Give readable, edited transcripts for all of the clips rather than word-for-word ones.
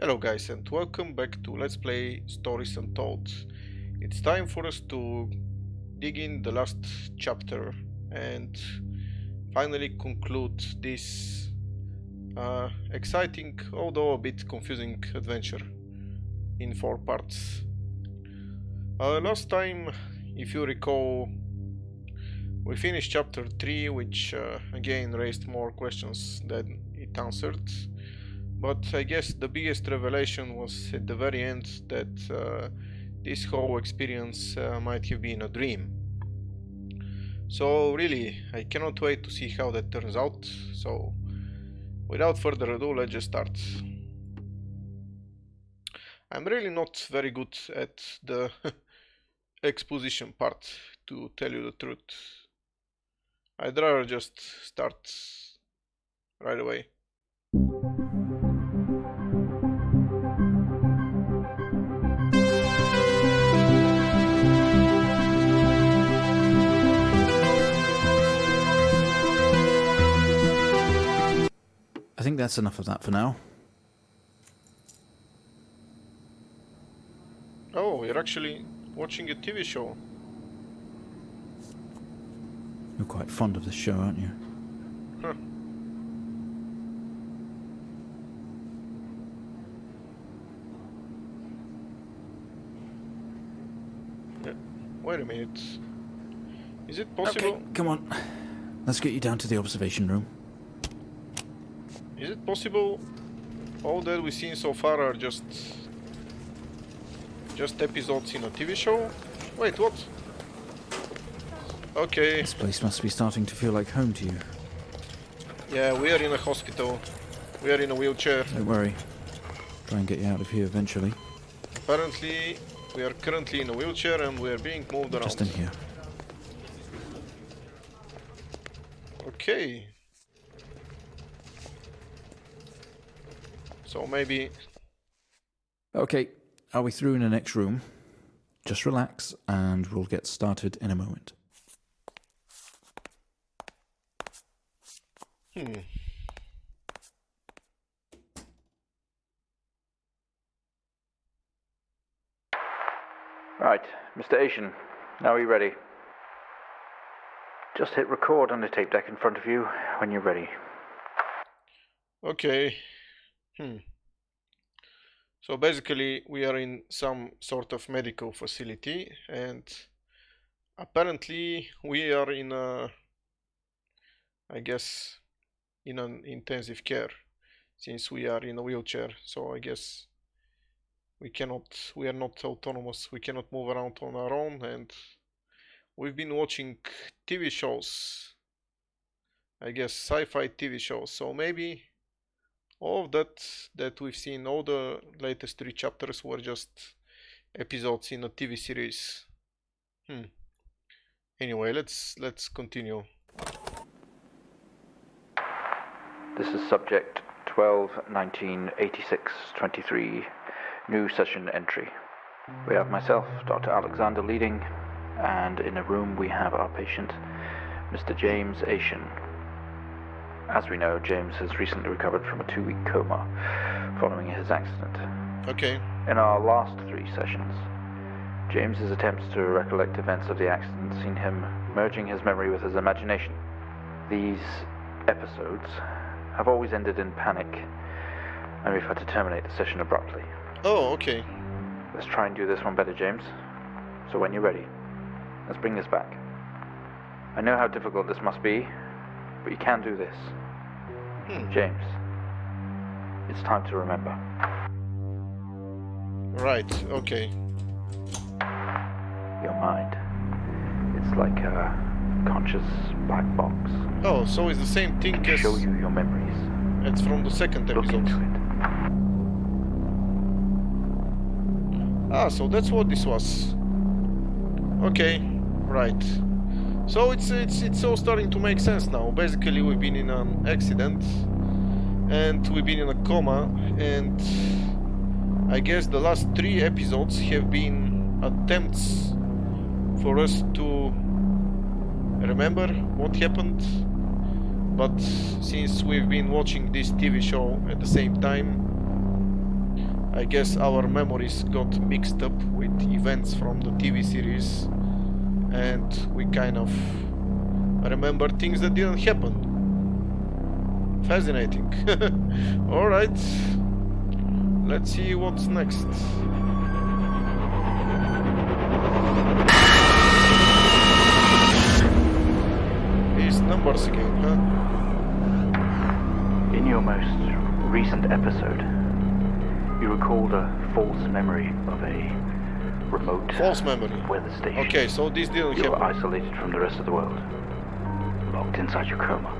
Hello guys and welcome back to Let's Play Stories Untold. It's time for us to dig in the last chapter and finally conclude this exciting, although a bit confusing adventure in 4 parts. Last time, if you recall, we finished chapter 3, which again raised more questions than it answered. But I guess the biggest revelation was at the very end that this whole experience might have been a dream. So really, I cannot wait to see how that turns out. So without further ado, let's just start. I'm really not very good at the exposition part, to tell you the truth. I'd rather just start right away. I think that's enough of that for now. Oh, you're actually watching a TV show. You're quite fond of this show, aren't you? Huh. Yeah. Wait a minute. Is it possible? Okay, come on. Let's get you down to the observation room. Is it possible all that we've seen so far are just episodes in a TV show? Wait, what? Okay. This place must be starting to feel like home to you. Yeah, we are in a hospital. We are in a wheelchair. Don't worry. Try and get you out of here eventually. Apparently, we are currently in a wheelchair and we are being moved around. Just in here. Okay. So maybe... Okay, are we through in the next room? Just relax and we'll get started in a moment. Right, Mr. Asian, now are you ready? Just hit record on the tape deck in front of you when you're ready. Okay. So basically we are in some sort of medical facility and apparently we are in a, I guess, in an intensive care since we are in a wheelchair. So I guess we are not autonomous, we cannot move around on our own, and we've been watching TV shows, I guess sci-fi TV shows, so maybe all of that we've seen, all the latest 3 chapters were just episodes in a TV series. Anyway, let's continue. This is subject 12-19-86-23, new session entry. We have myself, Dr. Alexander, leading, and in a room we have our patient, Mr. James Asian. As we know, James has recently recovered from a 2-week coma following his accident. Okay. In our last 3 sessions, James's attempts to recollect events of the accident seen him merging his memory with his imagination. These episodes have always ended in panic, and we've had to terminate the session abruptly. Oh, okay. Let's try and do this one better, James. So when you're ready, let's bring this back. I know how difficult this must be, but you can do this. James, it's time to remember. Right, okay. Your mind, it's like a conscious black box. Oh, so it's the same thing To as... show you your memories. It's from the second Look episode. into it. Ah, so that's what this was. Okay, right. So it's all starting to make sense now. Basically, we've been in an accident, and we've been in a coma, and I guess the last 3 episodes have been attempts for us to remember what happened. But since we've been watching this TV show at the same time, I guess our memories got mixed up with events from the TV series, and we kind of remember things that didn't happen. Fascinating. Alright, let's see what's next. These numbers again, huh? In your most recent episode, you recalled a false memory of a remote False memory. weather station. Okay, so this didn't You were happen. isolated from the rest of the world, locked inside your coma.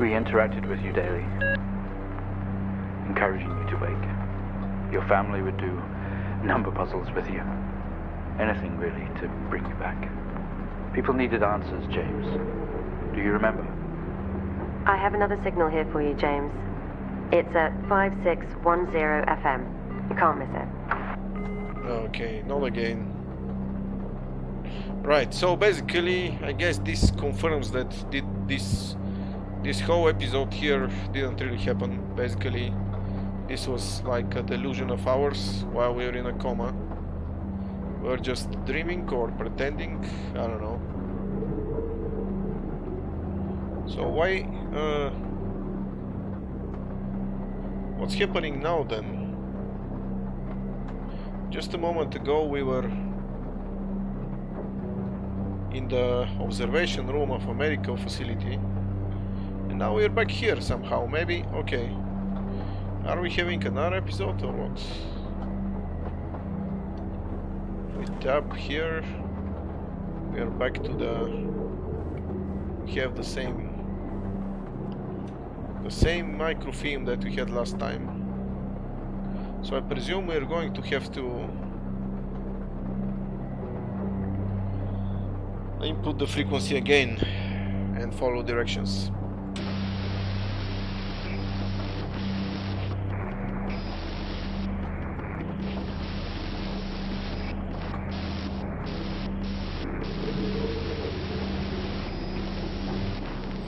We interacted with you daily, encouraging you to wake. Your family would do number puzzles with you. Anything really to bring you back. People needed answers, James. Do you remember? I have another signal here for you, James. It's at 5610 FM. You can't miss it. Okay, not again. Right, so basically, I guess this confirms that this whole episode here didn't really happen. Basically, this was like a delusion of ours while we were in a coma. We're just dreaming or pretending, I don't know. So why, what's happening now then? Just a moment ago we were in the observation room of a medical facility, and now we're back here somehow. Maybe, okay. Are we having another episode or what? We tap here, we are back to the, we have the same microfilm that we had last time. So I presume we're going to have to input the frequency again and follow directions.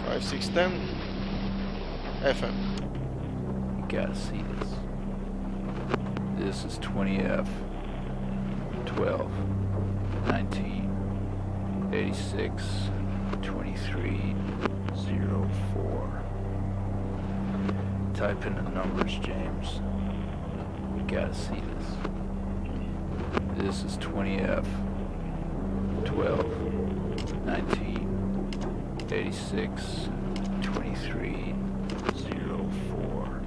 Five, 6, 10 FM. You gotta see this. This is 20F 12 19 86 23 04. Type in the numbers, James. You gotta see this. This is 20F 12 19 86 23 04.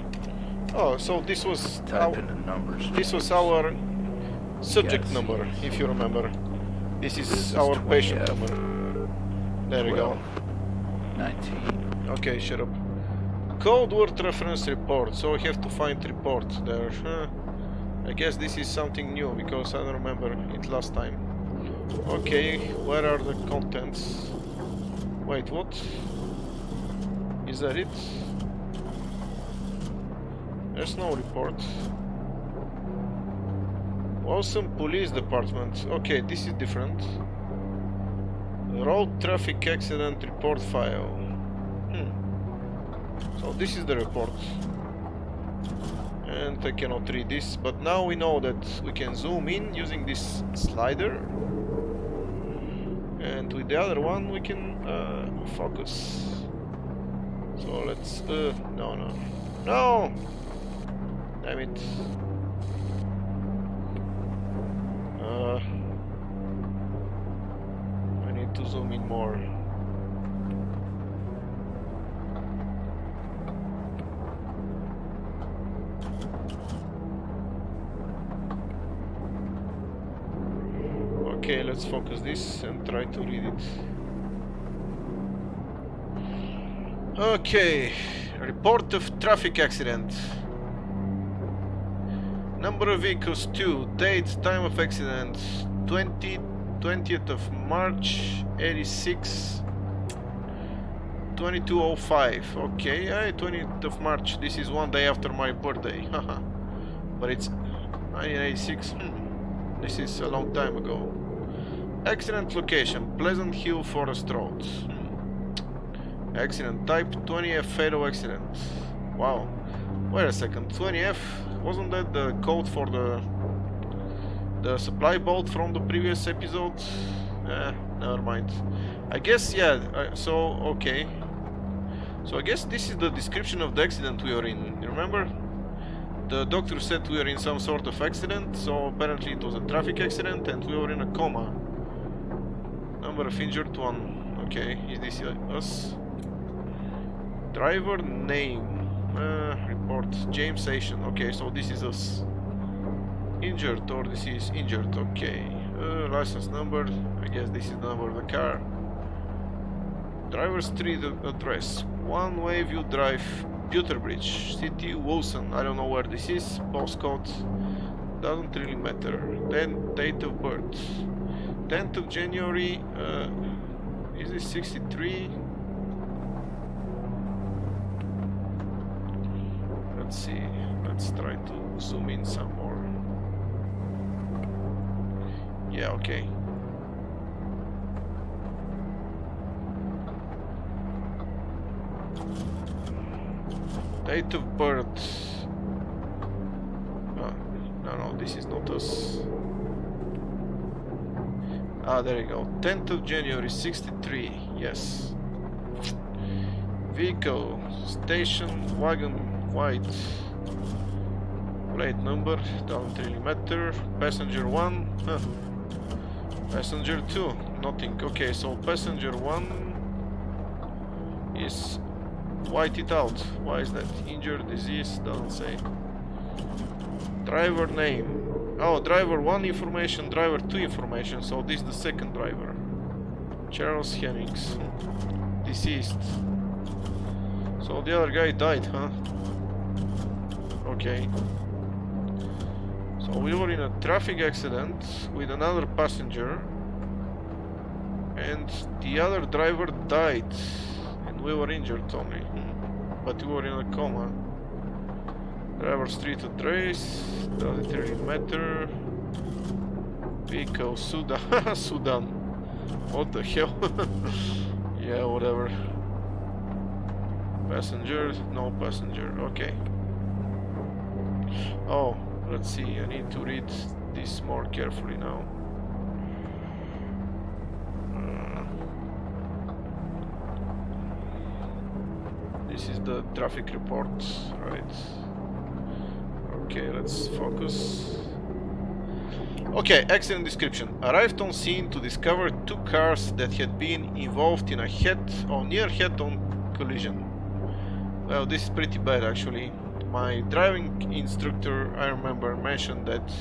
Oh, so this was Type in the numbers. this was James. our subject Yes, number, yes. if you remember. This is This is our patient 20F. number. There we go. 19. Okay, shut up. Code word reference report. So I have to find report there. I guess this is something new because I don't remember it last time. Okay, where are the contents? Wait, what? Is that it? There's no report. Awesome Police Department. Okay, this is different. Road traffic accident report file. So this is the report. And I cannot read this, but now we know that we can zoom in using this slider. And with the other one we can focus. So let's... no. No! Damn it. I need to zoom in more. Okay, let's focus this and try to read it. Okay, report of traffic accident. Number of vehicles 2, date, time of accident 20th of March 86 2205. Okay, 20th of March, this is one day after my birthday. Haha. But it's 1986. This is a long time ago. Accident location, Pleasant Hill Forest Road. Accident type, 20F fatal accident. Wow. Wait a second, 20F, wasn't that the code for the supply boat from the previous episode? Never mind. I guess, yeah, so, okay. So I guess this is the description of the accident we were in, you remember? The doctor said we were in some sort of accident, so apparently it was a traffic accident and we were in a coma. Number of injured, 1. Okay, is this us? Driver name. Report James Asian. Okay, so this is us. Injured, or this is injured. Okay. License number. I guess this is the number of the car. Driver street address. One Wayview Drive, Butterbridge, City, Wilson. I don't know where this is. Postcode. Doesn't really matter. Then date of birth. 10th of January. Is this 63? Let's see. Let's try to zoom in some more. Yeah, okay. Date of birth. No, this is not us. Ah, there you go. 10th of January, 63. Yes. Vehicle, station, wagon, white. Plate number, doesn't really matter. Passenger 1. Huh. Passenger 2, nothing. Okay, so passenger 1 is whited out. Why is that? Injured, disease, doesn't say. Driver name. Oh, driver 1 information, driver 2 information. So this is the second driver. Charles Hennings. Deceased. So the other guy died, huh? Okay. So we were in a traffic accident with another passenger and the other driver died and we were injured only. But we were in a coma. Driver street address, does it really matter? Vehicle, Sudan. Sudan. What the hell? Yeah, whatever. Passenger, no passenger, okay. Oh, let's see, I need to read this more carefully now. This is the traffic report, right? Okay, let's focus. Okay, accident description. Arrived on scene to discover 2 cars that had been involved in a head or near head-on collision. Well, this is pretty bad actually. My driving instructor, I remember, mentioned that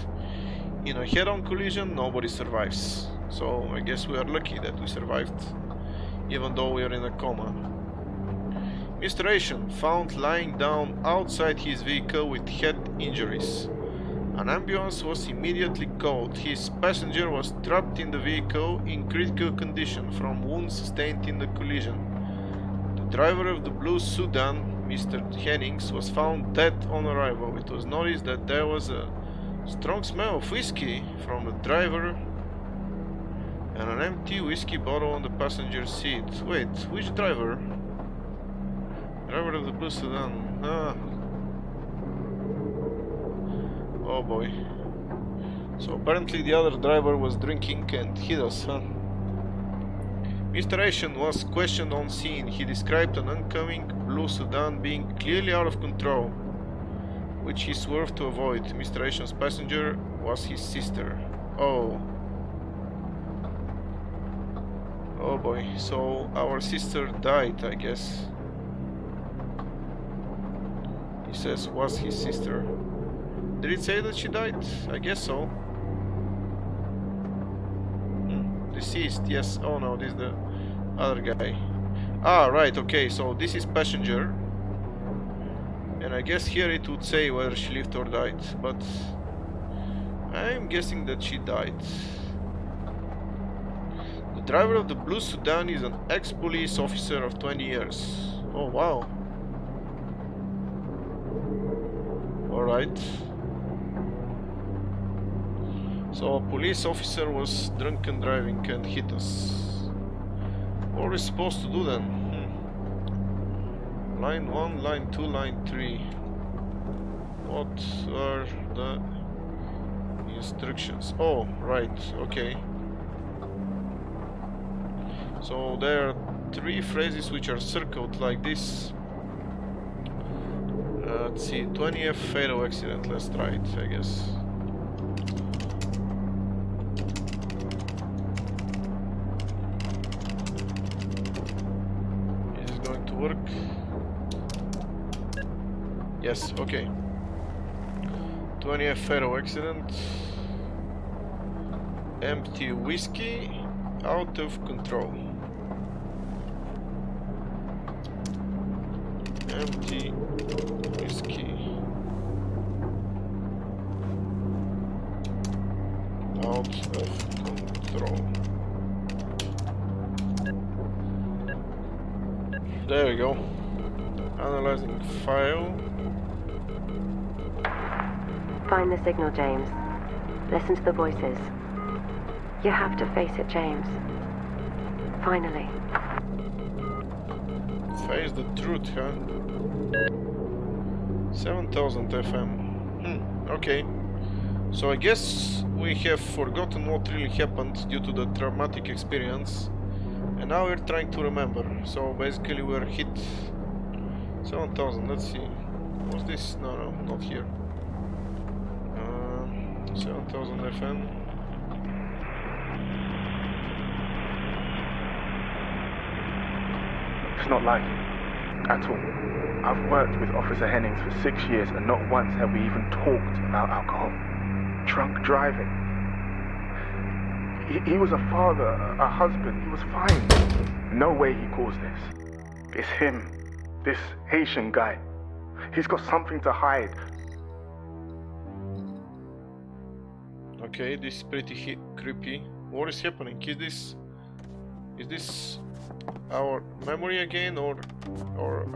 in a head-on collision nobody survives. So I guess we are lucky that we survived, even though we are in a coma. Mr. Asian found lying down outside his vehicle with head injuries. An ambulance was immediately called. His passenger was trapped in the vehicle in critical condition from wounds sustained in the collision. The driver of the blue Sudan, Mr. Hennings, was found dead on arrival. It was noticed that there was a strong smell of whiskey from the driver and an empty whiskey bottle on the passenger seat. Wait, which driver? Driver of the blue Sudan. Ah. Oh boy. So apparently the other driver was drinking and hit us, huh? Mr. Asian was questioned on scene. He described an oncoming blue Sudan being clearly out of control, which he swerved to avoid. Mr. Asian's passenger was his sister. Oh. Oh boy. So our sister died, I guess. He says was his sister. Did it say that she died? I guess so. Deceased, yes. Oh no, this is the other guy. Ah, right, okay, so this is passenger. And I guess here it would say whether she lived or died, but I'm guessing that she died. The driver of the blue Sudan is an ex-police officer of 20 years. Oh, wow. Alright. So a police officer was drunken driving and hit us. What are we supposed to do then? Line 1, line 2, line 3. What are the instructions? Oh, right, okay. So there are 3 phrases which are circled like this. Let's see, 20th fatal accident, let's try it, I guess. Is this going to work? Yes, okay. 20th fatal accident. Empty whiskey, out of control. Empty whiskey. Out of control. There we go. Analyzing file. Find the signal, James. Listen to the voices. You have to face it, James. Finally. Face the truth, huh? 7000 FM. Okay. So I guess we have forgotten what really happened due to the traumatic experience. And now we're trying to remember. So basically we're hit 7000. Let's see. What's this? No, not here. 7000 FM. It's not like it, at all. I've worked with Officer Hennings for 6 years and not once have we even talked about alcohol. Drunk driving. He was a father, a husband, he was fine. No way he caused this. It's him, this Haitian guy. He's got something to hide. Okay, this is pretty creepy. What is happening? Is this our memory again, or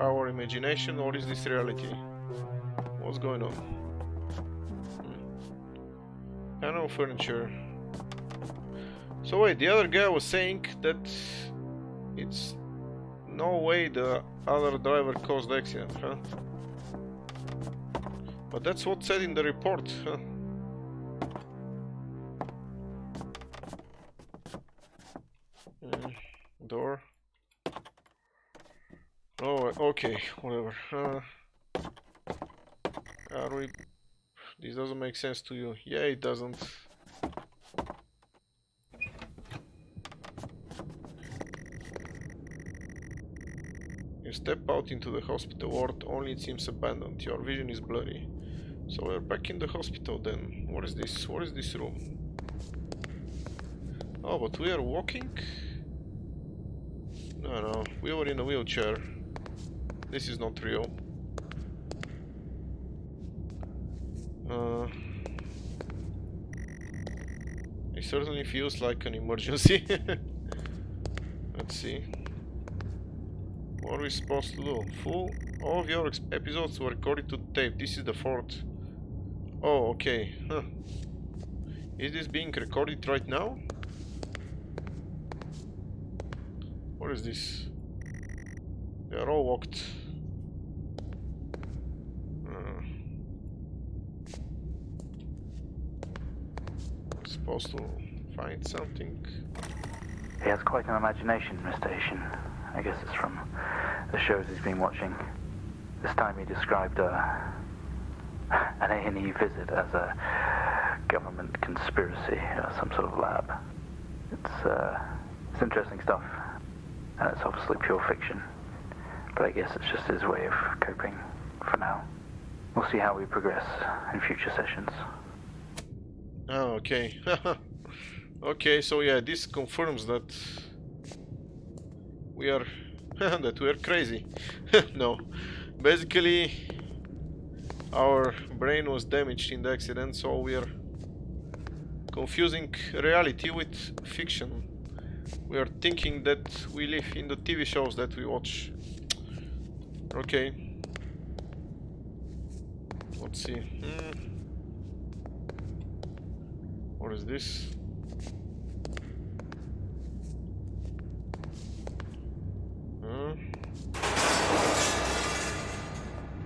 our imagination, or is this reality? What's going on? Panel furniture. So wait, the other guy was saying that it's no way the other driver caused the accident, huh? But that's what said in the report, huh? Door. Oh, okay, whatever. Are we... This doesn't make sense to you. Yeah, it doesn't. You step out into the hospital ward, only it seems abandoned. Your vision is blurry. So we're back in the hospital then. What is this? What is this room? Oh, but we are walking? No, we were in a wheelchair. This is not real. It certainly feels like an emergency. Let's see. What are we supposed to do? All of your episodes were recorded to tape. This is the 4th. Oh, okay. Huh. Is this being recorded right now? What is this? They are all locked. Supposed to find something. He has quite an imagination, Mr. Haitian. I guess it's from the shows he's been watching. This time he described an A&E visit as a government conspiracy or some sort of lab. It's interesting stuff, and it's obviously pure fiction. But I guess it's just his way of coping for now. We'll see how we progress in future sessions. Oh, okay. Okay, so yeah, this confirms that we are crazy. No, basically our brain was damaged in the accident, so we are confusing reality with fiction. We are thinking that we live in the TV shows that we watch. Okay, let's see. What is this?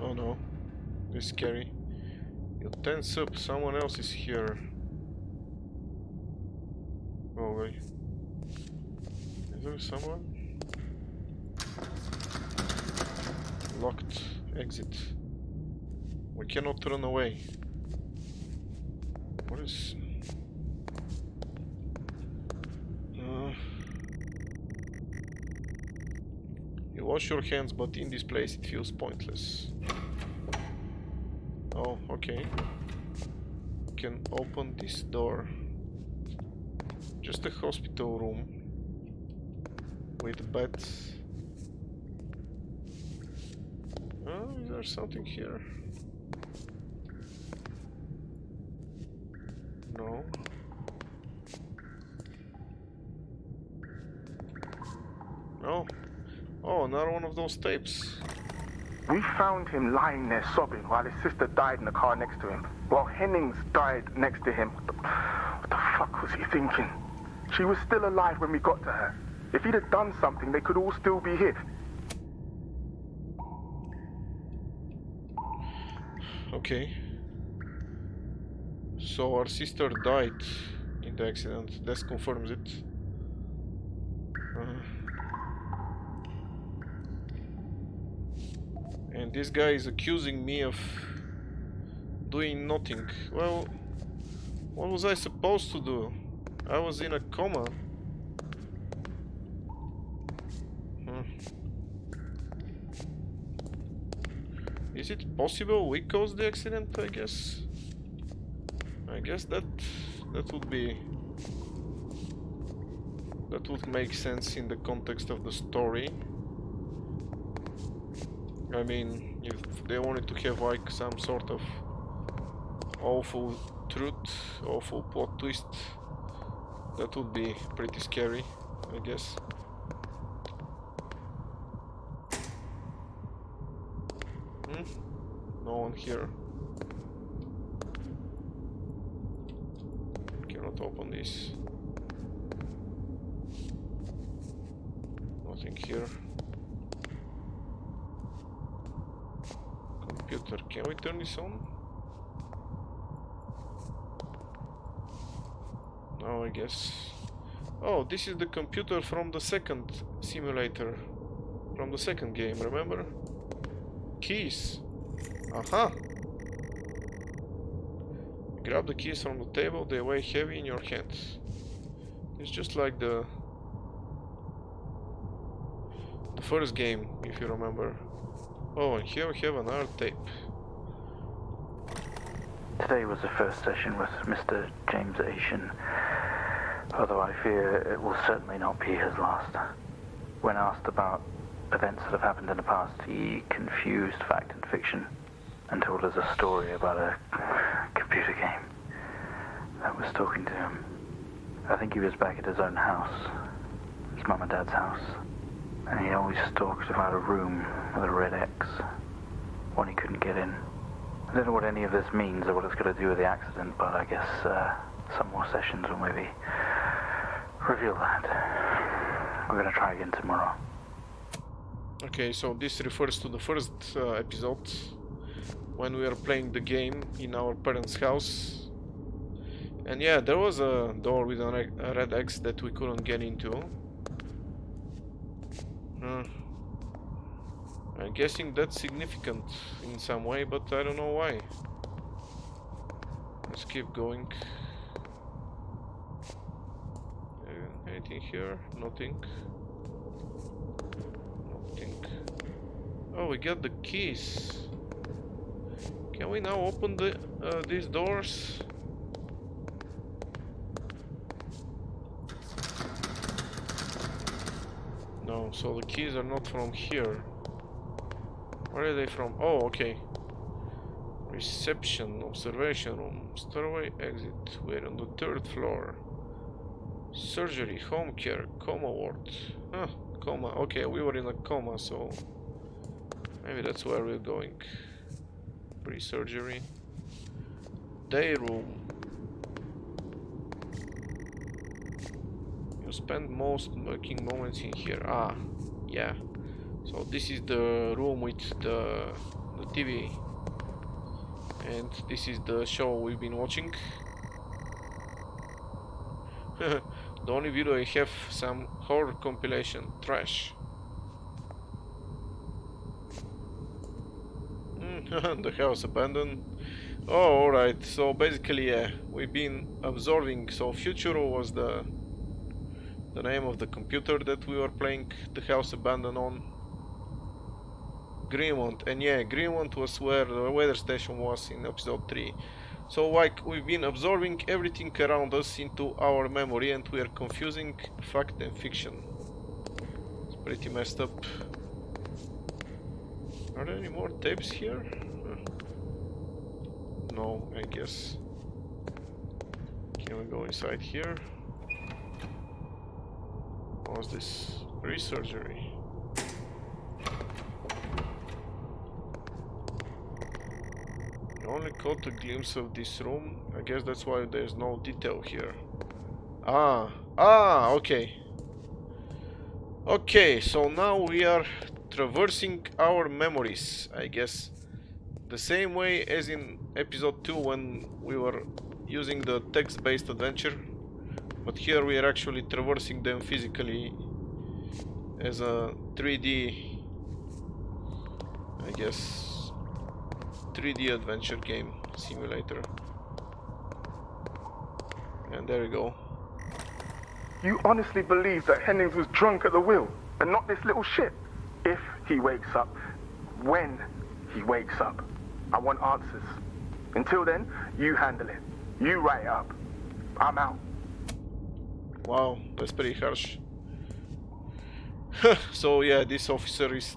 Oh no, this is scary. You tense up, someone else is here. Oh wait. Is there someone? Locked. Exit. We cannot run away. What is... You wash your hands, but in this place it feels pointless. Oh, okay. You can open this door. Just a hospital room with beds. Oh, is there something here? No. Oh. Oh, another one of those tapes. We found him lying there sobbing while his sister died in the car next to him. While Hennings died next to him. What the fuck was he thinking? She was still alive when we got to her. If he'd have done something, they could all still be here. Okay. So our sister died in the accident. This confirms it. And this guy is accusing me of doing nothing. Well, what was I supposed to do? I was in a coma. Is it possible we caused the accident? I guess that would make sense in the context of the story. I mean, if they wanted to have like some sort of awful truth, awful plot twist, that would be pretty scary, I guess. No one here. Cannot open this. Nothing here. Computer, can we turn this on? No, I guess. Oh, this is the computer from the second simulator. From the second game, remember? Keys. Aha! Grab the keys from the table, they weigh heavy in your hands. It's just like the first game, if you remember. Oh, and here we have another tape. Today was the first session with Mr. James Asian, although I fear it will certainly not be his last. When asked about events that have happened in the past, he confused fact and fiction and told us a story about a computer game that was talking to him. I think he was back at his own house, his mum and dad's house, and he always talked about a room with a red X, one he couldn't get in. I don't know what any of this means or what it's got to do with the accident, but I guess some more sessions will maybe reveal that. We're going to try again tomorrow. Okay, so this refers to the first episode, when we were playing the game in our parents' house. And yeah, there was a door with a red X that we couldn't get into. I'm guessing that's significant in some way, but I don't know why. Let's keep going. Anything here? Nothing. Nothing. Oh, we got the keys. Can we now open these doors? No, so the keys are not from here. Where are they from? Oh, okay. Reception, observation room, stairway, exit. We're on the 3rd floor. Surgery, home care, coma ward. Huh, coma. Okay, we were in a coma, so maybe that's where we're going. Pre-surgery. Day room. You spend most working moments in here. Ah, yeah. So this is the room with the TV. And this is the show we've been watching. The only video I have, some horror compilation trash. The house abandoned. Oh, alright. So basically, yeah, we've been observing. So Futuro was the name of the computer that we were playing the house abandoned on. Greenmont, and yeah, Greenmont was where the weather station was in episode 3. So like we've been absorbing everything around us into our memory and we are confusing fact and fiction. It's pretty messed up. Are there any more tapes here? No, I guess. Can we go inside here? What was this? Resurgery. I only caught a glimpse of this room. I guess that's why there's no detail here. Okay. Okay, so now we are traversing our memories, I guess. The same way as in episode 2 when we were using the text-based adventure. But here we are actually traversing them physically as a 3D, I guess, 3D adventure game simulator. And there we go. You honestly believe that Hennings was drunk at the wheel and not this little shit? If he wakes up, when he wakes up, I want answers. Until then, you handle it. You write it up. I'm out. Wow, that's pretty harsh. So yeah, this officer is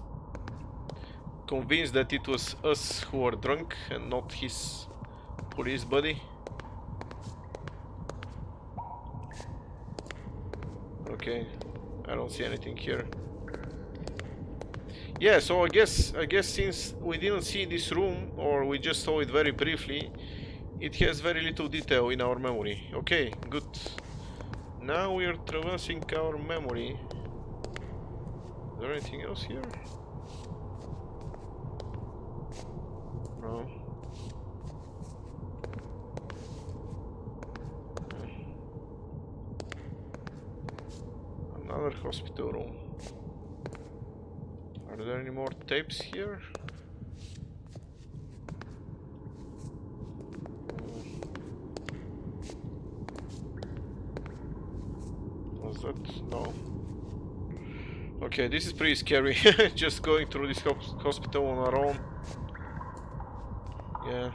convinced that it was us who were drunk and not his police buddy. Okay, I don't see anything here. Yeah, so I guess since we didn't see this room, or we just saw it very briefly, it has very little detail in our memory. Okay, good. Now we are traversing our memory. Is there anything else here? No. Another hospital room. Are there any more tapes here? Was that? No. Okay, this is pretty scary. Just going through this hospital on our own. Yeah.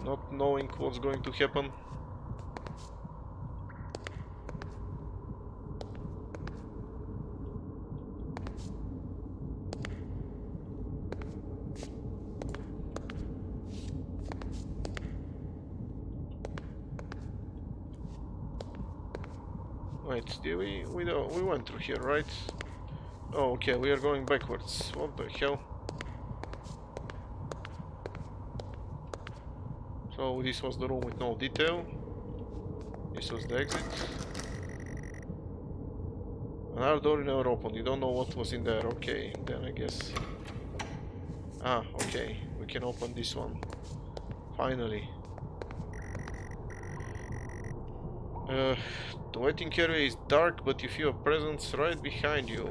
Not knowing what's going to happen. Wait, did we went through here, right? Oh, okay, we are going backwards. What the hell? So this was the room with no detail. This was the exit. Another door never opened. You don't know what was in there. Okay, then I guess. Ah, okay. We can open this one. Finally. The waiting area is dark, but you feel a presence right behind you.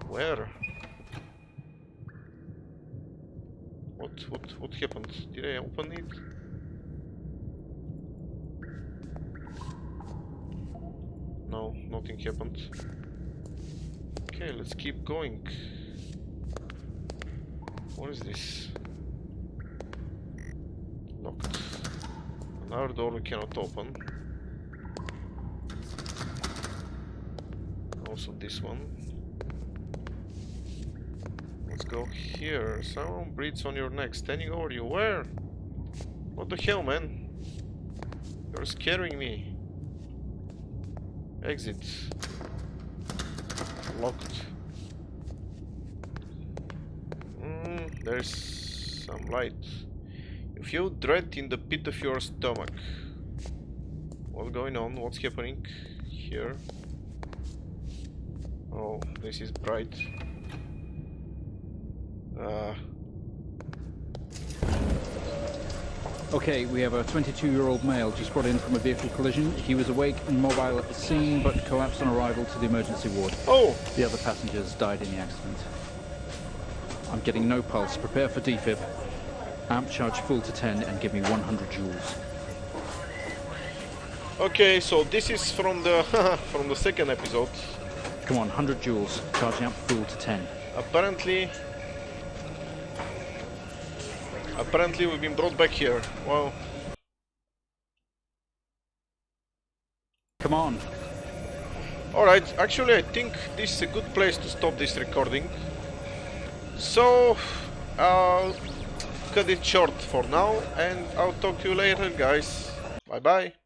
Where? What happened? Did I open it? No, nothing happened. Okay, let's keep going. What is this? Locked. Another door we cannot open. Also this one. Let's go here. Someone breathes on your neck, standing over you. Where? What the hell, man? You're scaring me. Exit. Locked. There's some light. You feel dread in the pit of your stomach. What's going on? What's happening here? Oh, this is bright. Okay, we have a 22-year-old male just brought in from a vehicle collision. He was awake and mobile at the scene, but collapsed on arrival to the emergency ward. Oh! The other passengers died in the accident. I'm getting no pulse. Prepare for defib. Amp charge full to 10 and give me 100 joules. Okay, so this is from the from the second episode. Come on, 100 joules. Charge amp full to 10. Apparently we've been brought back here. Wow. Come on. Alright, actually I think this is a good place to stop this recording. So, I'll cut it short for now and I'll talk to you later, guys. Bye bye.